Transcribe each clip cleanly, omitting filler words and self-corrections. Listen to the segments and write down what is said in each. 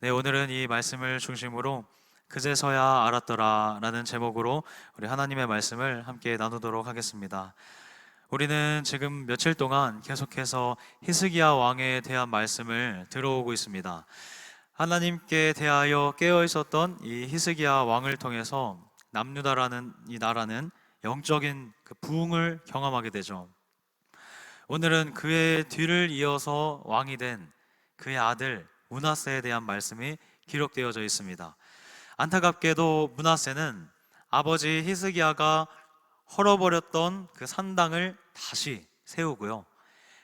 네, 오늘은 이 말씀을 중심으로 그제서야 알았더라 라는 제목으로 우리 하나님의 말씀을 함께 나누도록 하겠습니다. 우리는 지금 며칠 동안 계속해서 히스기야 왕에 대한 말씀을 들어오고 있습니다. 하나님께 대하여 깨어 있었던 이 히스기야 왕을 통해서 남유다라는 이 나라는 영적인 그 부흥을 경험하게 되죠. 오늘은 그의 뒤를 이어서 왕이 된 그의 아들 므낫세에 대한 말씀이 기록되어져 있습니다. 안타깝게도 므낫세는 아버지 히스기야가 헐어버렸던 그 산당을 다시 세우고요.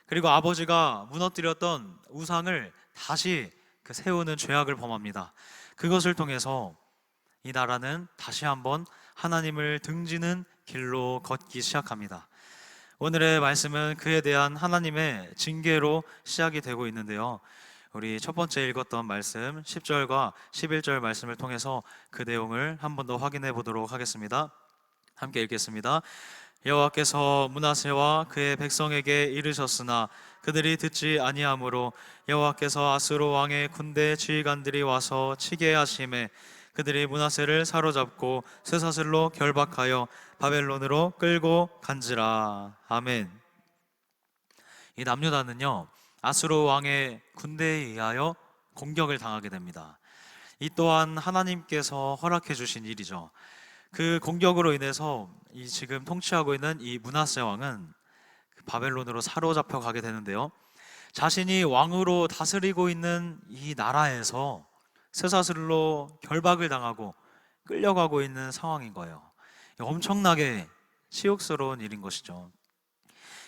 그리고 아버지가 무너뜨렸던 우상을 다시 그 세우는 죄악을 범합니다. 그것을 통해서 이 나라는 다시 한번 하나님을 등지는 길로 걷기 시작합니다. 오늘의 말씀은 그에 대한 하나님의 징계로 시작이 되고 있는데요. 우리 첫 번째 읽었던 말씀 10절과 11절 말씀을 통해서 그 내용을 한 번 더 확인해 보도록 하겠습니다. 함께 읽겠습니다. 여호와께서 므낫세와 그의 백성에게 이르셨으나 그들이 듣지 아니하므로 여호와께서 아수르 왕의 군대 지휘관들이 와서 치게 하심에 그들이 므낫세를 사로잡고 쇠사슬로 결박하여 바벨론으로 끌고 간지라. 아멘. 이 남유다는요, 아수르 왕의 군대에 의하여 공격을 당하게 됩니다. 이 또한 하나님께서 허락해 주신 일이죠. 그 공격으로 인해서 이 지금 통치하고 있는 이 므낫세 왕은 바벨론으로 사로잡혀 가게 되는데요. 자신이 왕으로 다스리고 있는 이 나라에서 쇠사슬로 결박을 당하고 끌려가고 있는 상황인 거예요. 엄청나게 치욕스러운 일인 것이죠.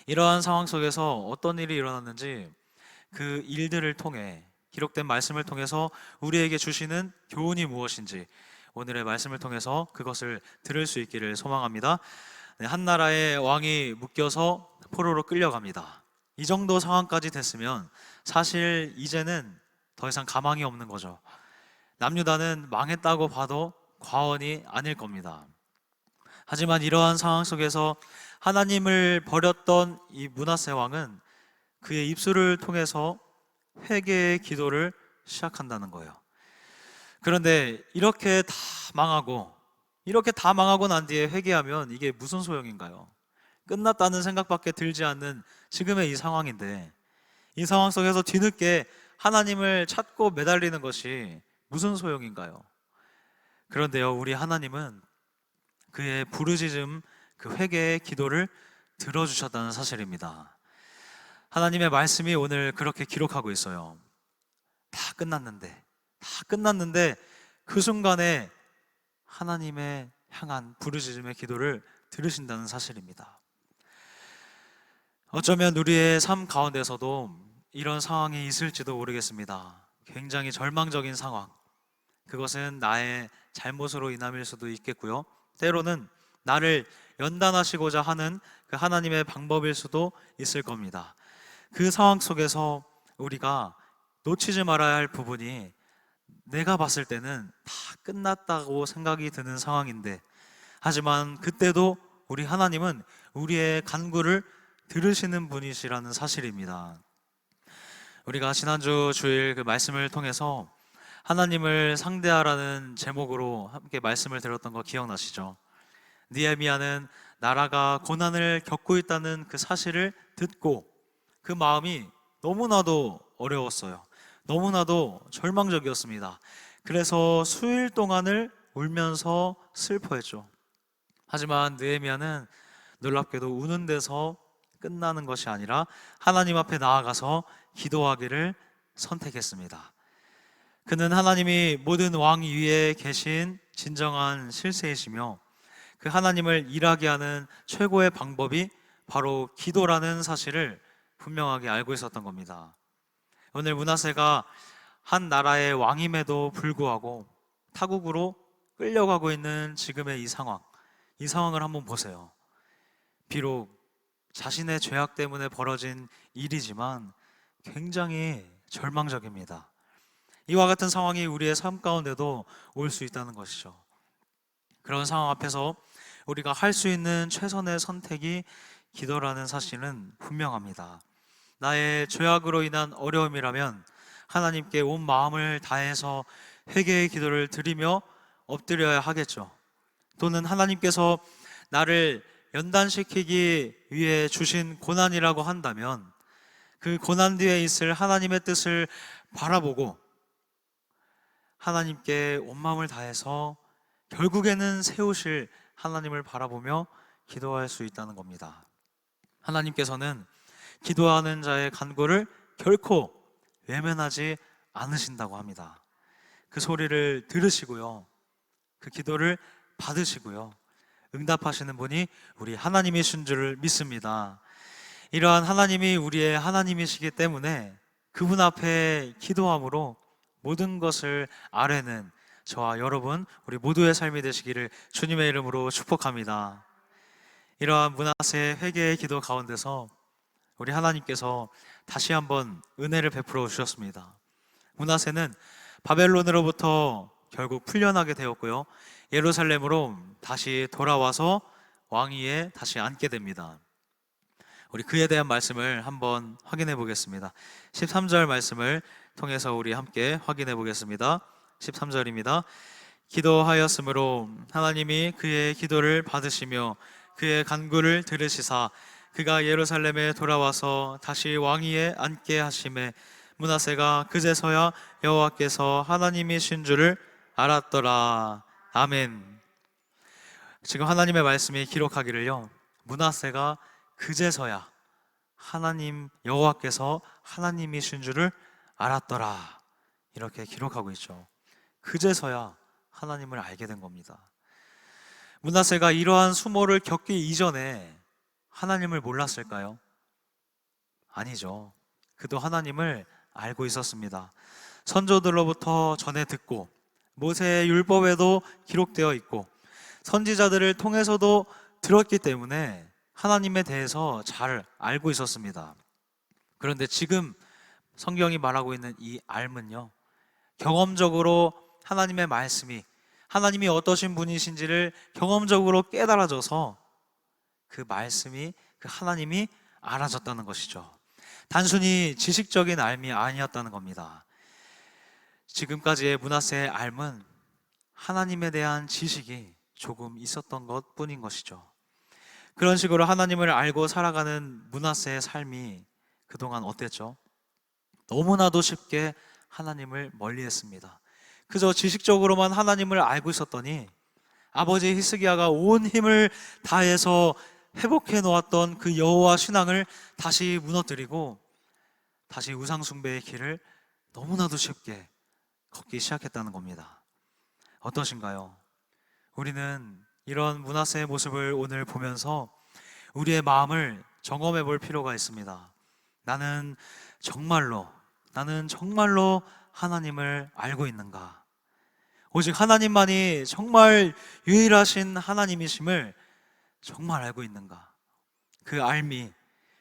이러한 상황 속에서 어떤 일이 일어났는지 그 일들을 통해 기록된 말씀을 통해서 우리에게 주시는 교훈이 무엇인지 오늘의 말씀을 통해서 그것을 들을 수 있기를 소망합니다. 네, 한 나라의 왕이 묶여서 포로로 끌려갑니다. 이 정도 상황까지 됐으면 사실 이제는 더 이상 가망이 없는 거죠. 남유다는 망했다고 봐도 과언이 아닐 겁니다. 하지만 이러한 상황 속에서 하나님을 버렸던 이 므낫세 왕은 그의 입술을 통해서 회개의 기도를 시작한다는 거예요. 그런데 이렇게 다 망하고 난 뒤에 회개하면 이게 무슨 소용인가요? 끝났다는 생각밖에 들지 않는 지금의 이 상황인데, 이 상황 속에서 뒤늦게 하나님을 찾고 매달리는 것이 무슨 소용인가요? 그런데요, 우리 하나님은 그의 부르짖음, 그 회개의 기도를 들어주셨다는 사실입니다. 하나님의 말씀이 오늘 그렇게 기록하고 있어요. 다 끝났는데 그 순간에 하나님의 향한 부르짖음의 기도를 들으신다는 사실입니다. 어쩌면 우리의 삶 가운데서도 이런 상황이 있을지도 모르겠습니다. 굉장히 절망적인 상황, 그것은 나의 잘못으로 인함일 수도 있겠고요, 때로는 나를 연단하시고자 하는 그 하나님의 방법일 수도 있을 겁니다. 그 상황 속에서 우리가 놓치지 말아야 할 부분이, 내가 봤을 때는 다 끝났다고 생각이 드는 상황인데, 하지만 그때도 우리 하나님은 우리의 간구를 들으시는 분이시라는 사실입니다. 우리가 지난주 주일 그 말씀을 통해서 하나님을 상대하라는 제목으로 함께 말씀을 들었던 거 기억나시죠? 느헤미야는 나라가 고난을 겪고 있다는 그 사실을 듣고 그 마음이 너무나도 어려웠어요. 너무나도 절망적이었습니다. 그래서 수일 동안을 울면서 슬퍼했죠. 하지만 느헤미야는 놀랍게도 우는 데서 끝나는 것이 아니라 하나님 앞에 나아가서 기도하기를 선택했습니다. 그는 하나님이 모든 왕 위에 계신 진정한 실세이시며 그 하나님을 일하게 하는 최고의 방법이 바로 기도라는 사실을 분명하게 알고 있었던 겁니다. 오늘 므낫세가 한 나라의 왕임에도 불구하고 타국으로 끌려가고 있는 지금의 이 상황을 한번 보세요. 비록 자신의 죄악 때문에 벌어진 일이지만 굉장히 절망적입니다. 이와 같은 상황이 우리의 삶 가운데도 올 수 있다는 것이죠. 그런 상황 앞에서 우리가 할 수 있는 최선의 선택이 기도라는 사실은 분명합니다. 나의 죄악으로 인한 어려움이라면 하나님께 온 마음을 다해서 회개의 기도를 드리며 엎드려야 하겠죠. 또는 하나님께서 나를 연단시키기 위해 주신 고난이라고 한다면 그 고난 뒤에 있을 하나님의 뜻을 바라보고 하나님께 온 마음을 다해서 결국에는 세우실 하나님을 바라보며 기도할 수 있다는 겁니다. 하나님께서는 기도하는 자의 간구를 결코 외면하지 않으신다고 합니다. 그 소리를 들으시고요, 그 기도를 받으시고요, 응답하시는 분이 우리 하나님이신 줄 믿습니다. 이러한 하나님이 우리의 하나님이시기 때문에 그분 앞에 기도함으로 모든 것을 아뢰는 저와 여러분, 우리 모두의 삶이 되시기를 주님의 이름으로 축복합니다. 이러한 므낫세의 회개의 기도 가운데서 우리 하나님께서 다시 한번 은혜를 베풀어 주셨습니다. 므낫세는 바벨론으로부터 결국 풀려나게 되었고요, 예루살렘으로 다시 돌아와서 왕위에 다시 앉게 됩니다. 우리 그에 대한 말씀을 한번 확인해 보겠습니다. 13절 말씀을 통해서 우리 함께 확인해 보겠습니다. 13절입니다. 기도하였으므로 하나님이 그의 기도를 받으시며 그의 간구를 들으시사 그가 예루살렘에 돌아와서 다시 왕위에 앉게 하심에 므낫세가 그제서야 여호와께서 하나님이신 줄을 알았더라. 아멘. 지금 하나님의 말씀이 기록하기를요, 므낫세가 그제서야 하나님 여호와께서 하나님이신 줄을 알았더라, 이렇게 기록하고 있죠. 그제서야 하나님을 알게 된 겁니다. 므낫세가 이러한 수모를 겪기 이전에 하나님을 몰랐을까요? 아니죠. 그도 하나님을 알고 있었습니다. 선조들로부터 전해 듣고 모세의 율법에도 기록되어 있고 선지자들을 통해서도 들었기 때문에 하나님에 대해서 잘 알고 있었습니다. 그런데 지금 성경이 말하고 있는 이 알은요, 경험적으로 하나님의 말씀이, 하나님이 어떠신 분이신지를 경험적으로 깨달아져서 그 말씀이, 그 하나님이 알아졌다는 것이죠. 단순히 지식적인 알미 아니었다는 겁니다. 지금까지의 므낫세의 알은 하나님에 대한 지식이 조금 있었던 것 뿐인 것이죠. 그런 식으로 하나님을 알고 살아가는 므낫세의 삶이 그동안 어땠죠? 너무나도 쉽게 하나님을 멀리했습니다. 그저 지식적으로만 하나님을 알고 있었더니 아버지 히스기야가 온 힘을 다해서 회복해 놓았던 그 여호와 신앙을 다시 무너뜨리고 다시 우상 숭배의 길을 너무나도 쉽게 걷기 시작했다는 겁니다. 어떠신가요? 우리는 이런 므낫세의 모습을 오늘 보면서 우리의 마음을 점검해 볼 필요가 있습니다. 나는 정말로 하나님을 알고 있는가? 오직 하나님만이 정말 유일하신 하나님이심을 정말 알고 있는가? 그 알미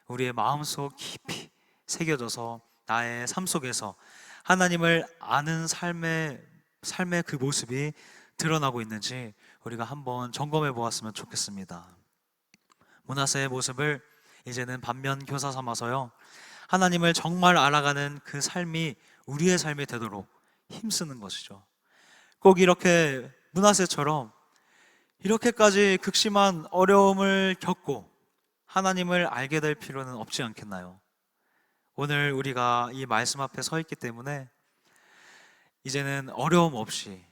우리의 마음속 깊이 새겨져서 나의 삶 속에서 하나님을 아는 삶의 그 모습이 드러나고 있는지 우리가 한번 점검해 보았으면 좋겠습니다. 므낫세의 모습을 이제는 반면 교사 삼아서요, 하나님을 정말 알아가는 그 삶이 우리의 삶이 되도록 힘쓰는 것이죠. 꼭 이렇게 므낫세처럼 이렇게까지 극심한 어려움을 겪고 하나님을 알게 될 필요는 없지 않겠나요? 오늘 우리가 이 말씀 앞에 서 있기 때문에 이제는 어려움 없이,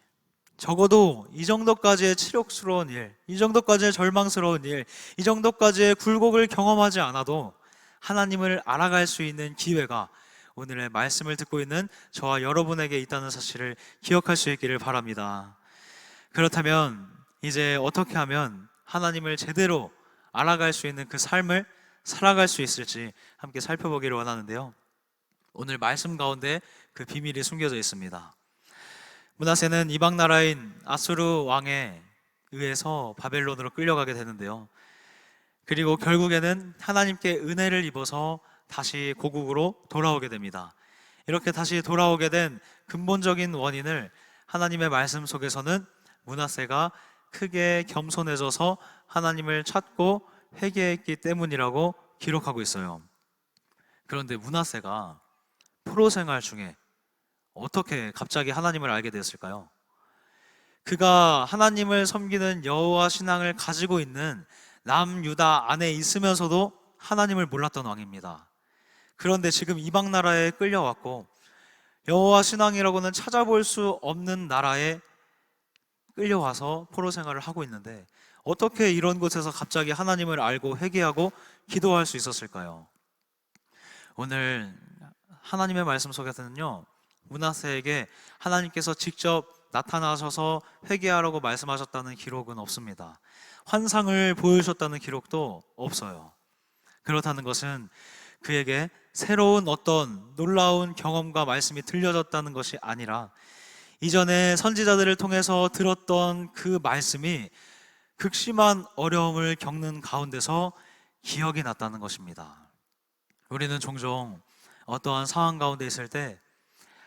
적어도 이 정도까지의 치욕스러운 일, 이 정도까지의 절망스러운 일, 이 정도까지의 굴곡을 경험하지 않아도 하나님을 알아갈 수 있는 기회가 오늘의 말씀을 듣고 있는 저와 여러분에게 있다는 사실을 기억할 수 있기를 바랍니다. 그렇다면 이제 어떻게 하면 하나님을 제대로 알아갈 수 있는 그 삶을 살아갈 수 있을지 함께 살펴보기를 원하는데요, 오늘 말씀 가운데 그 비밀이 숨겨져 있습니다. 므낫세는 이방 나라인 아수르 왕에 의해서 바벨론으로 끌려가게 되는데요, 그리고 결국에는 하나님께 은혜를 입어서 다시 고국으로 돌아오게 됩니다. 이렇게 다시 돌아오게 된 근본적인 원인을 하나님의 말씀 속에서는 므낫세가 크게 겸손해져서 하나님을 찾고 회개했기 때문이라고 기록하고 있어요. 그런데 므낫세가 포로 생활 중에 어떻게 갑자기 하나님을 알게 되었을까요? 그가 하나님을 섬기는 여호와 신앙을 가지고 있는 남유다 안에 있으면서도 하나님을 몰랐던 왕입니다. 그런데 지금 이방 나라에 끌려왔고 여호와 신앙이라고는 찾아볼 수 없는 나라에 끌려와서 포로 생활을 하고 있는데 어떻게 이런 곳에서 갑자기 하나님을 알고 회개하고 기도할 수 있었을까요? 오늘 하나님의 말씀 속에서는요, 므낫세에게 하나님께서 직접 나타나셔서 회개하라고 말씀하셨다는 기록은 없습니다. 환상을 보여주셨다는 기록도 없어요. 그렇다는 것은 그에게 새로운 어떤 놀라운 경험과 말씀이 들려졌다는 것이 아니라 이전에 선지자들을 통해서 들었던 그 말씀이 극심한 어려움을 겪는 가운데서 기억이 났다는 것입니다. 우리는 종종 어떠한 상황 가운데 있을 때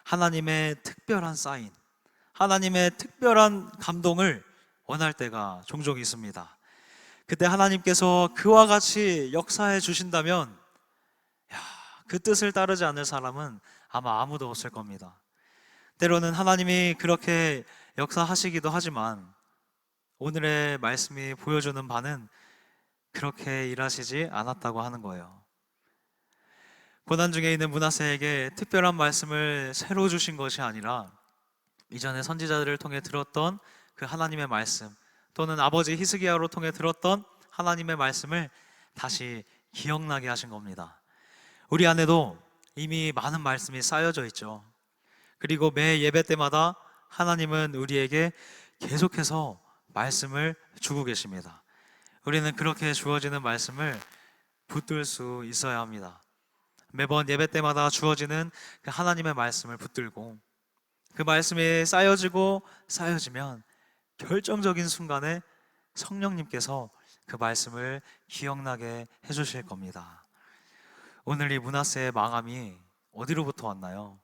하나님의 특별한 사인, 하나님의 특별한 감동을 원할 때가 종종 있습니다. 그때 하나님께서 그와 같이 역사해 주신다면 그 뜻을 따르지 않을 사람은 아마 아무도 없을 겁니다. 때로는 하나님이 그렇게 역사하시기도 하지만 오늘의 말씀이 보여주는 바는 그렇게 일하시지 않았다고 하는 거예요. 고난 중에 있는 므낫세에게 특별한 말씀을 새로 주신 것이 아니라 이전에 선지자들을 통해 들었던 그 하나님의 말씀, 또는 아버지 히스기야로 통해 들었던 하나님의 말씀을 다시 기억나게 하신 겁니다. 우리 안에도 이미 많은 말씀이 쌓여져 있죠. 그리고 매 예배 때마다 하나님은 우리에게 계속해서 말씀을 주고 계십니다. 우리는 그렇게 주어지는 말씀을 붙들 수 있어야 합니다. 매번 예배 때마다 주어지는 그 하나님의 말씀을 붙들고 그 말씀이 쌓여지고 쌓여지면 결정적인 순간에 성령님께서 그 말씀을 기억나게 해주실 겁니다. 오늘 이 므낫세의 망함이 어디로부터 왔나요?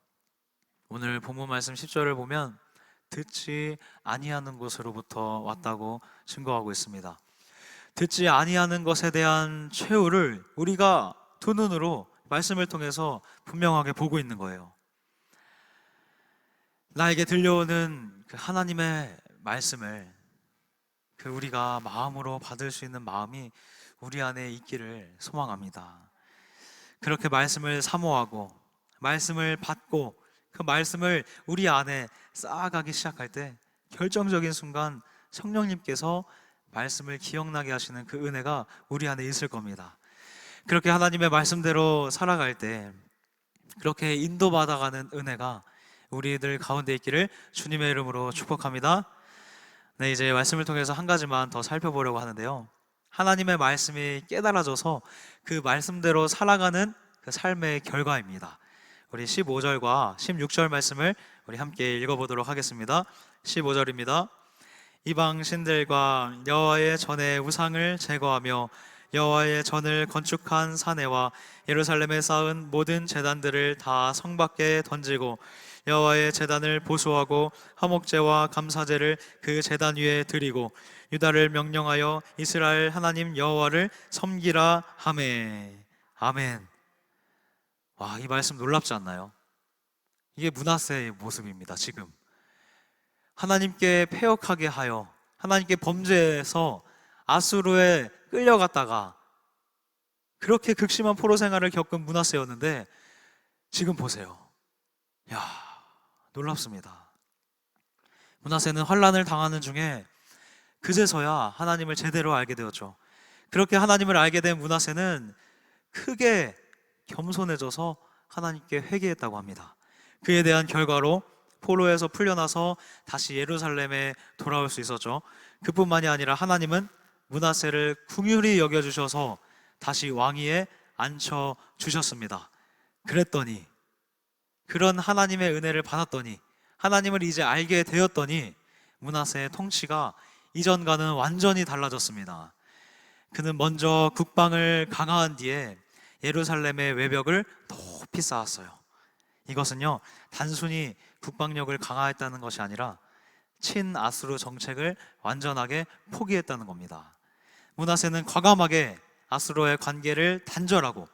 오늘 본문 말씀 10절을 보면 듣지 아니하는 곳으로부터 왔다고 증거하고 있습니다. 듣지 아니하는 것에 대한 최후를 우리가 두 눈으로 말씀을 통해서 분명하게 보고 있는 거예요. 나에게 들려오는 그 하나님의 말씀을 우리가 마음으로 받을 수 있는 마음이 우리 안에 있기를 소망합니다. 그렇게 말씀을 사모하고 말씀을 받고 그 말씀을 우리 안에 쌓아가기 시작할 때 결정적인 순간 성령님께서 말씀을 기억나게 하시는 그 은혜가 우리 안에 있을 겁니다. 그렇게 하나님의 말씀대로 살아갈 때 그렇게 인도받아가는 은혜가 우리들 가운데 있기를 주님의 이름으로 축복합니다. 네, 이제 말씀을 통해서 한 가지만 더 살펴보려고 하는데요, 하나님의 말씀이 깨달아져서 그 말씀대로 살아가는 그 삶의 결과입니다. 우리 15절과 16절 말씀을 우리 함께 읽어보도록 하겠습니다. 15절입니다. 이방 신들과 여호와의 전의 우상을 제거하며 여호와의 전을 건축한 사내와 예루살렘에 쌓은 모든 제단들을 다 성 밖에 던지고 여호와의 제단을 보수하고 화목제와 감사제를 그 제단 위에 드리고 유다를 명령하여 이스라엘 하나님 여호와를 섬기라 하매. 아멘. 와, 이 말씀 놀랍지 않나요? 이게 므낫세의 모습입니다. 지금 하나님께 패역하게 하여 하나님께 범죄해서 아수르에 끌려갔다가 그렇게 극심한 포로 생활을 겪은 므낫세였는데 지금 보세요. 야, 놀랍습니다. 므낫세는 환난을 당하는 중에 그제서야 하나님을 제대로 알게 되었죠. 그렇게 하나님을 알게 된 므낫세는 크게 겸손해져서 하나님께 회개했다고 합니다. 그에 대한 결과로 포로에서 풀려나서 다시 예루살렘에 돌아올 수 있었죠. 그뿐만이 아니라 하나님은 므낫세를 긍휼히 여겨주셔서 다시 왕위에 앉혀주셨습니다. 그랬더니 그런 하나님의 은혜를 받았더니 하나님을 이제 알게 되었더니 므낫세의 통치가 이전과는 완전히 달라졌습니다. 그는 먼저 국방을 강화한 뒤에 예루살렘의 외벽을 높이 쌓았어요. 이것은요, 단순히 국방력을 강화했다는 것이 아니라 친아수르 정책을 완전하게 포기했다는 겁니다. 므낫세는 과감하게 아수르와의 관계를 단절하고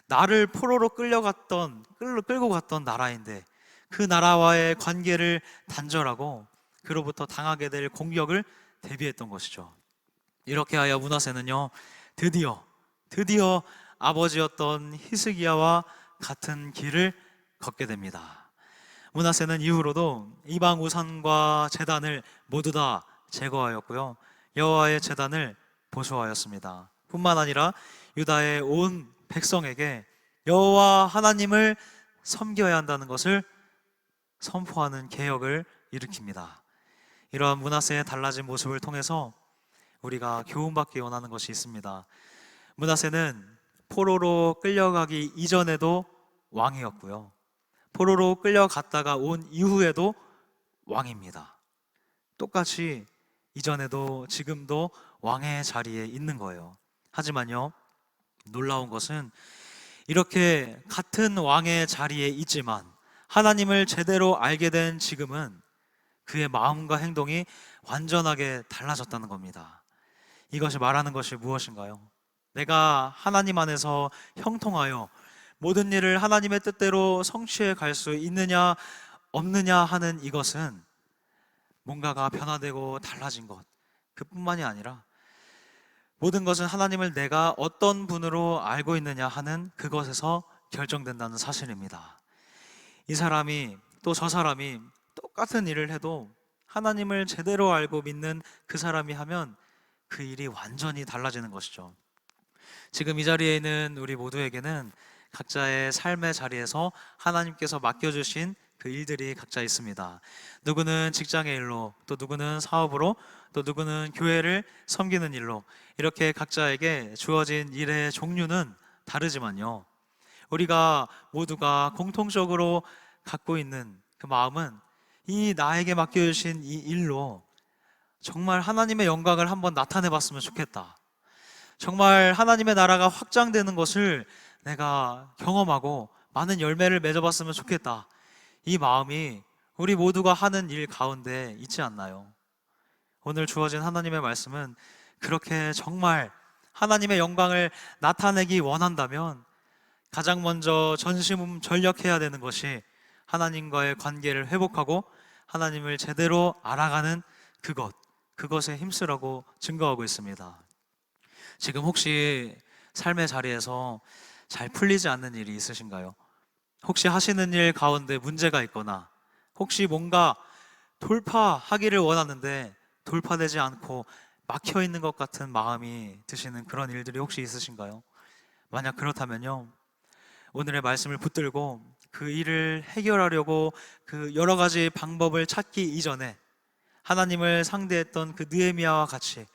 나를 포로로 끌고 갔던 나라인데 그 나라와의 관계를 단절하고 그로부터 당하게 될 공격을 대비했던 것이죠. 이렇게 하여 므낫세는요, 드디어 아버지였던 히스기야와 같은 길을 걷게 됩니다. 므낫세는 이후로도 이방 우상과 제단을 모두 다 제거하였고요, 여호와의 제단을 보수하였습니다. 뿐만 아니라 유다의 온 백성에게 여호와 하나님을 섬겨야 한다는 것을 선포하는 개혁을 일으킵니다. 이러한 므낫세의 달라진 모습을 통해서 우리가 교훈받기 원하는 것이 있습니다. 므낫세는 포로로 끌려가기 이전에도 왕이었고요, 포로로 끌려갔다가 온 이후에도 왕입니다. 똑같이 이전에도 지금도 왕의 자리에 있는 거예요. 하지만요, 놀라운 것은 이렇게 같은 왕의 자리에 있지만 하나님을 제대로 알게 된 지금은 그의 마음과 행동이 완전하게 달라졌다는 겁니다. 이것이 말하는 것이 무엇인가요? 내가 하나님 안에서 형통하여 모든 일을 하나님의 뜻대로 성취해 갈 수 있느냐 없느냐 하는 이것은 뭔가가 변화되고 달라진 것, 그뿐만이 아니라 모든 것은 하나님을 내가 어떤 분으로 알고 있느냐 하는 그것에서 결정된다는 사실입니다. 이 사람이 또 저 사람이 똑같은 일을 해도 하나님을 제대로 알고 믿는 그 사람이 하면 그 일이 완전히 달라지는 것이죠. 지금 이 자리에 있는 우리 모두에게는 각자의 삶의 자리에서 하나님께서 맡겨주신 그 일들이 각자 있습니다. 누구는 직장의 일로, 또 누구는 사업으로, 또 누구는 교회를 섬기는 일로, 이렇게 각자에게 주어진 일의 종류는 다르지만요, 우리가 모두가 공통적으로 갖고 있는 그 마음은 이 나에게 맡겨주신 이 일로 정말 하나님의 영광을 한번 나타내 봤으면 좋겠다, 정말 하나님의 나라가 확장되는 것을 내가 경험하고 많은 열매를 맺어봤으면 좋겠다, 이 마음이 우리 모두가 하는 일 가운데 있지 않나요? 오늘 주어진 하나님의 말씀은 그렇게 정말 하나님의 영광을 나타내기 원한다면 가장 먼저 전심전력해야 되는 것이 하나님과의 관계를 회복하고 하나님을 제대로 알아가는 그것에 힘쓰라고 증거하고 있습니다. 지금 혹시 삶의 자리에서 잘 풀리지 않는 일이 있으신가요? 혹시 하시는 일 가운데 문제가 있거나 혹시 뭔가 돌파하기를 원하는데 돌파되지 않고 막혀 있는 것 같은 마음이 드시는 그런 일들이 혹시 있으신가요? 만약 그렇다면요, 오늘의 말씀을 붙들고 그 일을 해결하려고 그 여러 가지 방법을 찾기 이전에 하나님을 상대했던 그 느헤미야와 같이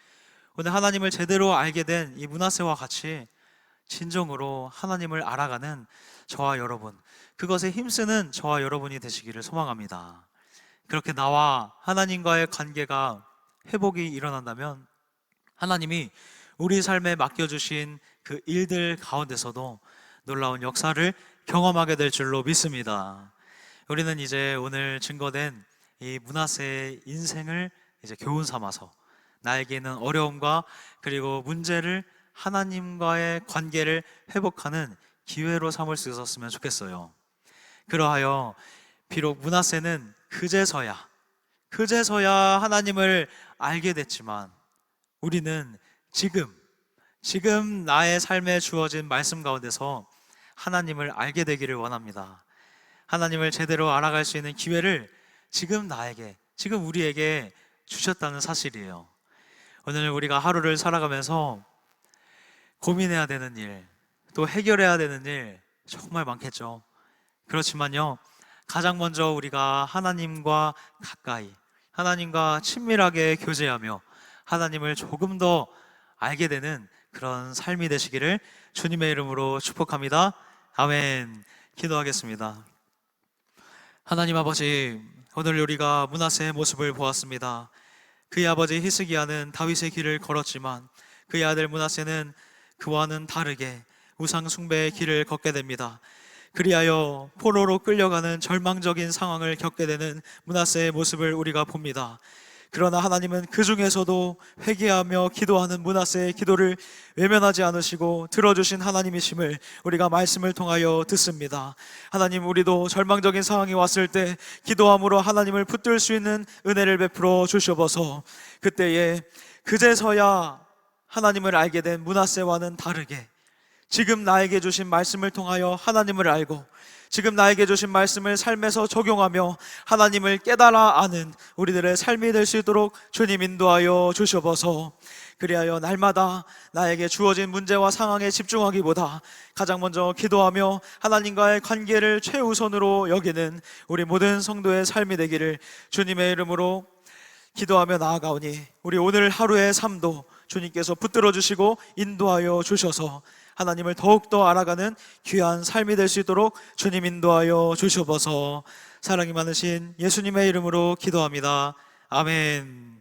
오늘 하나님을 제대로 알게 된 이 므낫세와 같이 진정으로 하나님을 알아가는 저와 여러분, 그것에 힘쓰는 저와 여러분이 되시기를 소망합니다. 그렇게 나와 하나님과의 관계가 회복이 일어난다면 하나님이 우리 삶에 맡겨주신 그 일들 가운데서도 놀라운 역사를 경험하게 될 줄로 믿습니다. 우리는 이제 오늘 증거된 이 므낫세의 인생을 이제 교훈 삼아서 나에게는 어려움과 그리고 문제를 하나님과의 관계를 회복하는 기회로 삼을 수 있었으면 좋겠어요. 그러하여 비록 므낫세는 그제서야 하나님을 알게 됐지만 우리는 지금 나의 삶에 주어진 말씀 가운데서 하나님을 알게 되기를 원합니다. 하나님을 제대로 알아갈 수 있는 기회를 지금 우리에게 주셨다는 사실이에요. 오늘 우리가 하루를 살아가면서 고민해야 되는 일, 또 해결해야 되는 일 정말 많겠죠. 그렇지만요, 가장 먼저 우리가 하나님과 가까이, 하나님과 친밀하게 교제하며 하나님을 조금 더 알게 되는 그런 삶이 되시기를 주님의 이름으로 축복합니다. 아멘. 기도하겠습니다. 하나님 아버지, 오늘 우리가 므낫세의 모습을 보았습니다. 그의 아버지 히스기야는 다윗의 길을 걸었지만 그의 아들 므낫세는 그와는 다르게 우상 숭배의 길을 걷게 됩니다. 그리하여 포로로 끌려가는 절망적인 상황을 겪게 되는 므낫세의 모습을 우리가 봅니다. 그러나 하나님은 그 중에서도 회개하며 기도하는 므낫세의 기도를 외면하지 않으시고 들어주신 하나님이심을 우리가 말씀을 통하여 듣습니다. 하나님, 우리도 절망적인 상황이 왔을 때 기도함으로 하나님을 붙들 수 있는 은혜를 베풀어 주셔서 그때에 그제서야 하나님을 알게 된 므낫세와는 다르게 지금 나에게 주신 말씀을 통하여 하나님을 알고 지금 나에게 주신 말씀을 삶에서 적용하며 하나님을 깨달아 아는 우리들의 삶이 될 수 있도록 주님 인도하여 주셔서 그리하여 날마다 나에게 주어진 문제와 상황에 집중하기보다 가장 먼저 기도하며 하나님과의 관계를 최우선으로 여기는 우리 모든 성도의 삶이 되기를 주님의 이름으로 기도하며 나아가오니 우리 오늘 하루의 삶도 주님께서 붙들어 주시고 인도하여 주셔서 하나님을 더욱더 알아가는 귀한 삶이 될 수 있도록 주님 인도하여 주셔서 사랑이 많으신 예수님의 이름으로 기도합니다. 아멘.